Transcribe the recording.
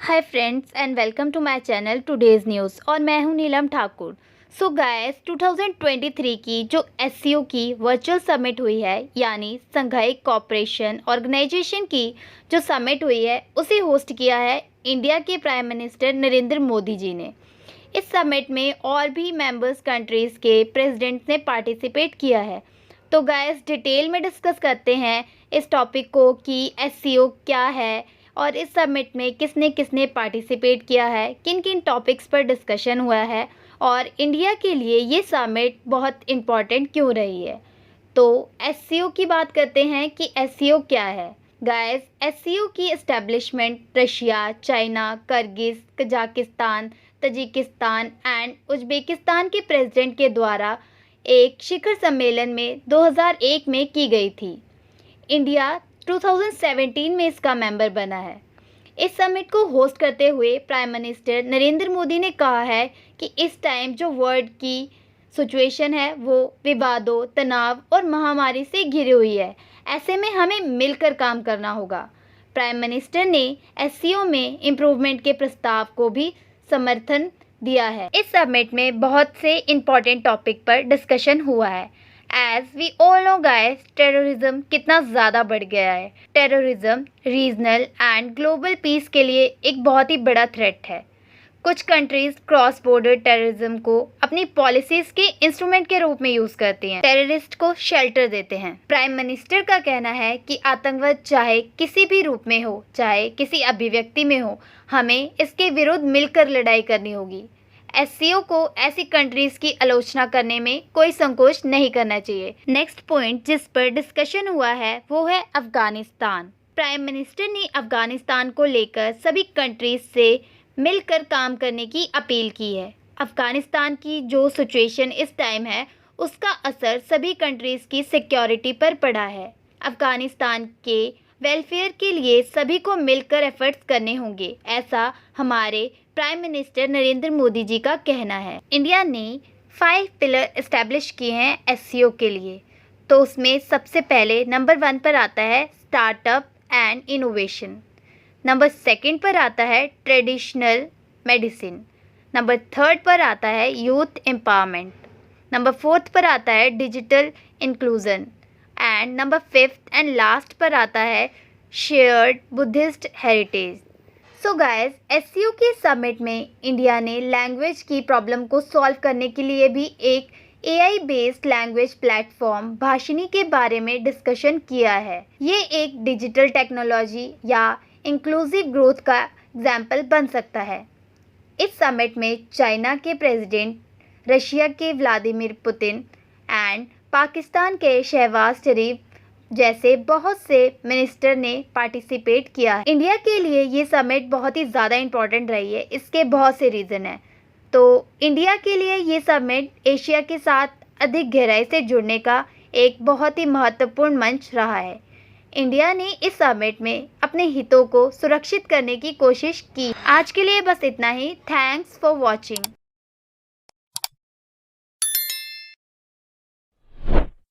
Hi friends and welcome to my channel today's news और मैं हूं नीलम ठाकुर। सो गाइस 2023 की जो एससीओ की वर्चुअल समिट हुई है यानी शंघाई कोऑपरेशन ऑर्गेनाइजेशन की जो समिट हुई है उसे होस्ट किया है इंडिया के प्राइम मिनिस्टर नरेंद्र मोदी जी ने। इस समिट में और भी मेंबर्स कंट्रीज़ के प्रेसिडेंट्स ने पार्टिसिपेट किया है। तो गाइस डिटेल में डिस्कस करते हैं इस टॉपिक को कि एससीओ क्या है और इस समिट में किसने किसने पार्टिसिपेट किया है, किन किन टॉपिक्स पर डिस्कशन हुआ है और इंडिया के लिए ये समिट बहुत इम्पॉर्टेंट क्यों रही है। तो एससीओ की बात करते हैं कि एससीओ क्या है। गाइस एससीओ की establishment Russia, China, Kyrgyz, Kazakhstan, Tajikistan and Uzbekistan के प्रेसिडेंट के द्वारा एक शिखर सम्मेलन में 2001 में की गई थी। इंडिया 2017 में इसका मेंबर बना है। इस समिट को होस्ट करते हुए प्राइम मिनिस्टर नरेंद्र मोदी ने कहा है कि इस टाइम जो वर्ल्ड की सिचुएशन है वो विवादों, तनाव और महामारी से घिरी हुई है। ऐसे में हमें मिलकर काम करना होगा। प्राइम मिनिस्टर ने एससीओ में इम्प्रूवमेंट के प्रस्ताव को भी समर्थन दिया है। इस समिट में बहुत से इम्पॉर्टेंट टॉपिक पर डिस्कशन हुआ है। As we all know guys, terrorism कितना ज़्यादा बढ़ गया है। Terrorism regional and global peace के लिए एक बहुत ही बड़ा थ्रेट है। कुछ कंट्रीज क्रॉस बॉर्डर टेररिज्म को अपनी पॉलिसीज़ के इंस्ट्रूमेंट के रूप में यूज़ करती हैं, टेररिस्ट को शेल्टर देते हैं। प्राइम मिनिस्टर का कहना है कि आतंकवाद चाहे किसी भी रूप में हो, चाहे किसी अभिव्यक्ति में हो, हमें इसके विरुद्ध मिलकर लड़ाई करनी होगी। एससीओ को ऐसी कंट्रीज़ की आलोचना करने में कोई संकोच नहीं करना चाहिए। नेक्स्ट पॉइंट जिस पर डिस्कशन हुआ है वो है अफ़गानिस्तान। प्राइम मिनिस्टर ने अफ़गानिस्तान को लेकर सभी कंट्रीज़ से मिलकर काम करने की अपील की है। अफ़गानिस्तान की जो सिचुएशन इस टाइम है उसका असर सभी कंट्रीज़ की सिक्योरिटी पर पड़ा है। अफ़गानिस्तान के वेलफेयर के लिए सभी को मिलकर एफर्ट्स करने होंगे, ऐसा हमारे प्राइम मिनिस्टर नरेंद्र मोदी जी का कहना है। इंडिया ने 5 पिलर इस्टेब्लिश किए हैं एससीओ के लिए। तो उसमें सबसे पहले नंबर 1 पर आता है स्टार्टअप एंड इनोवेशन। नंबर 2 पर आता है ट्रेडिशनल मेडिसिन। नंबर 3 पर आता है यूथ एम्पावरमेंट। नंबर 4 पर आता है digital inclusion and number 5 and last पर आता है shared Buddhist heritage. So guys SCO के समिट में इंडिया ने लैंग्वेज की प्रॉब्लम को सॉल्व करने के लिए भी एक AI based language platform Bhashini के बारे में डिस्कशन किया है। ये एक डिजिटल टेक्नोलॉजी या इंक्लूसिव ग्रोथ का एग्जाम्पल बन सकता है। इस समिट में चाइना के प्रेसिडेंट, रशिया के व्लादिमीर पुतिन एंड पाकिस्तान के शहबाज शरीफ जैसे बहुत से मिनिस्टर ने पार्टिसिपेट किया है। इंडिया के लिए ये समिट बहुत ही ज़्यादा इम्पॉर्टेंट रही है। इसके बहुत से रीज़न हैं। तो इंडिया के लिए ये समिट एशिया के साथ अधिक गहराई से जुड़ने का एक बहुत ही महत्वपूर्ण मंच रहा है। इंडिया ने इस समिट में अपने हितों को सुरक्षित करने की कोशिश की। आज के लिए बस इतना ही। Thanks for watching.